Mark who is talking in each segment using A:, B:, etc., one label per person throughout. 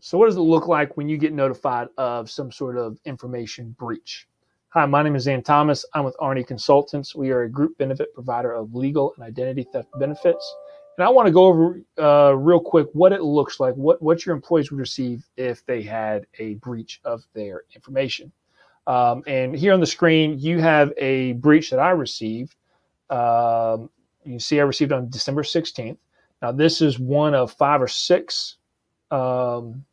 A: So what does it look like when you get notified of some sort of information breach? Hi, my name is Zan Thomas. I'm with Arnie Consultants. We are a group benefit provider of legal and identity theft benefits. And I want to go over real quick what it looks like, what your employees would receive if they had a breach of their information. And here on the screen, you have a breach that I received. You can see I received on December 16th. Now, this is one of 5 or 6 um,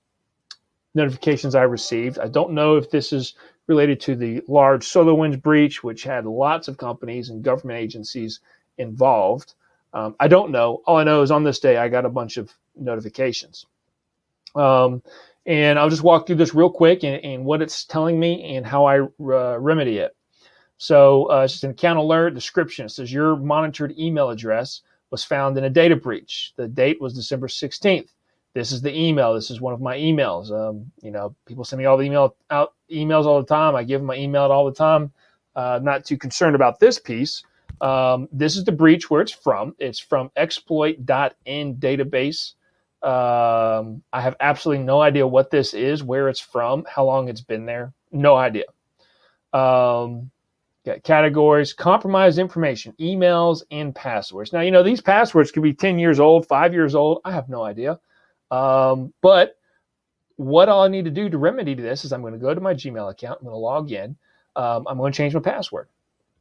A: notifications I received. I don't know if this is related to the large SolarWinds breach, which had lots of companies and government agencies involved. I don't know. All I know is on this day, I got a bunch of notifications. And I'll just walk through this real quick and what it's telling me and how I remedy it. So it's just an account alert description. It says your monitored email address was found in a data breach. The date was December 16th. This is the email. This is one of my emails. People send me all the emails all the time. I give them my email all the time. Not too concerned about this piece. This is the breach where it's from. It's from exploit.in database. I have absolutely no idea what this is, where it's from, how long it's been there. No idea. Got categories, compromised information, emails, and passwords. Now, these passwords could be 10 years old, 5 years old. I have no idea. But what all I need to do to remedy this is I'm going to go to my Gmail account. I'm going to log in. I'm going to change my password.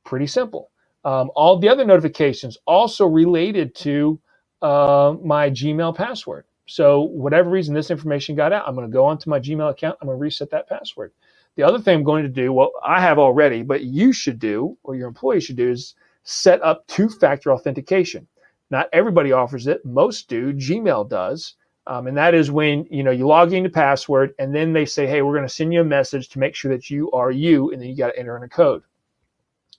A: Pretty simple. All the other notifications also related to my Gmail password. So whatever reason this information got out, I'm going to go onto my Gmail account. I'm going to reset that password. The other thing I'm going to do, well, I have already, but you should do, or your employees should do, is set up two-factor authentication. Not everybody offers it. Most do. Gmail does. And that is when you log into password, and then they say, hey, we're going to send you a message to make sure that you are you, and then you got to enter in a code.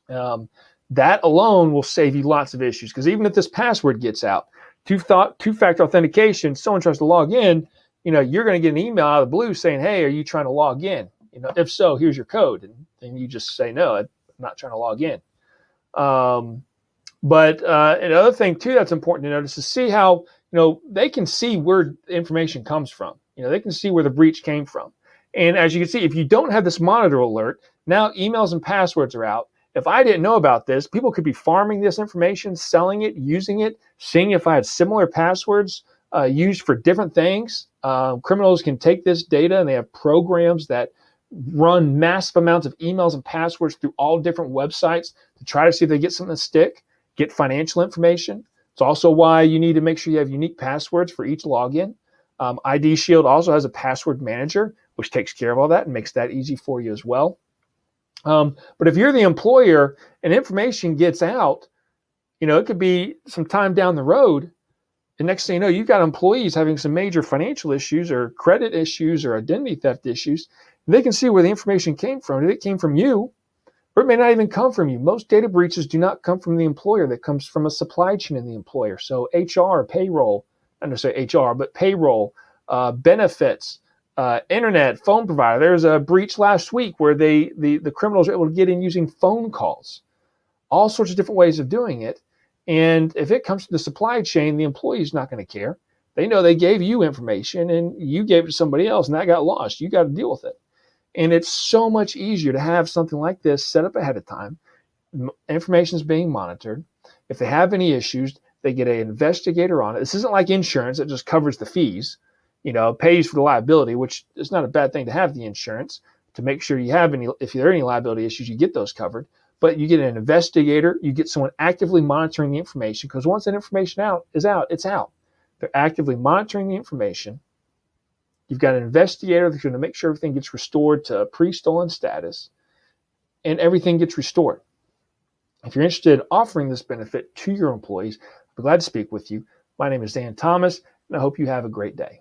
A: That alone will save you lots of issues, because even if this password gets out, two-factor authentication, someone tries to log in, you're going to get an email out of the blue saying, hey, are you trying to log in? If so, here's your code. And you just say, no, I'm not trying to log in. But another thing, too, that's important to notice is see how, they can see where the information comes from. They can see where the breach came from. And as you can see, if you don't have this monitor alert, now emails and passwords are out. If I didn't know about this, people could be farming this information, selling it, using it, seeing if I had similar passwords used for different things. Criminals can take this data, and they have programs that run massive amounts of emails and passwords through all different websites to try to see if they get something to stick, get financial information. It's also why you need to make sure you have unique passwords for each login. ID Shield also has a password manager, which takes care of all that and makes that easy for you as well. But if you're the employer and information gets out, it could be some time down the road. And next thing you know, you've got employees having some major financial issues or credit issues or identity theft issues. They can see where the information came from. If it came from you, or it may not even come from you. Most data breaches do not come from the employer. That comes from a supply chain in the employer. So HR, payroll, not necessarily HR, but payroll, benefits, internet, phone provider. There's a breach last week where the criminals were able to get in using phone calls. All sorts of different ways of doing it. And if it comes to the supply chain, the employee is not going to care. They know they gave you information and you gave it to somebody else and that got lost. You got to deal with it. And it's so much easier to have something like this set up ahead of time. Information is being monitored. If they have any issues, they get an investigator on it. This isn't like insurance that just covers the fees, pays for the liability, which is not a bad thing to have the insurance to make sure you have any, if there are any liability issues, you get those covered. But you get an investigator, you get someone actively monitoring the information, because once that information is out, it's out. They're actively monitoring the information. You've got an investigator that's going to make sure everything gets restored to pre-stolen status, and everything gets restored. If you're interested in offering this benefit to your employees, I'd be glad to speak with you. My name is Dan Thomas, and I hope you have a great day.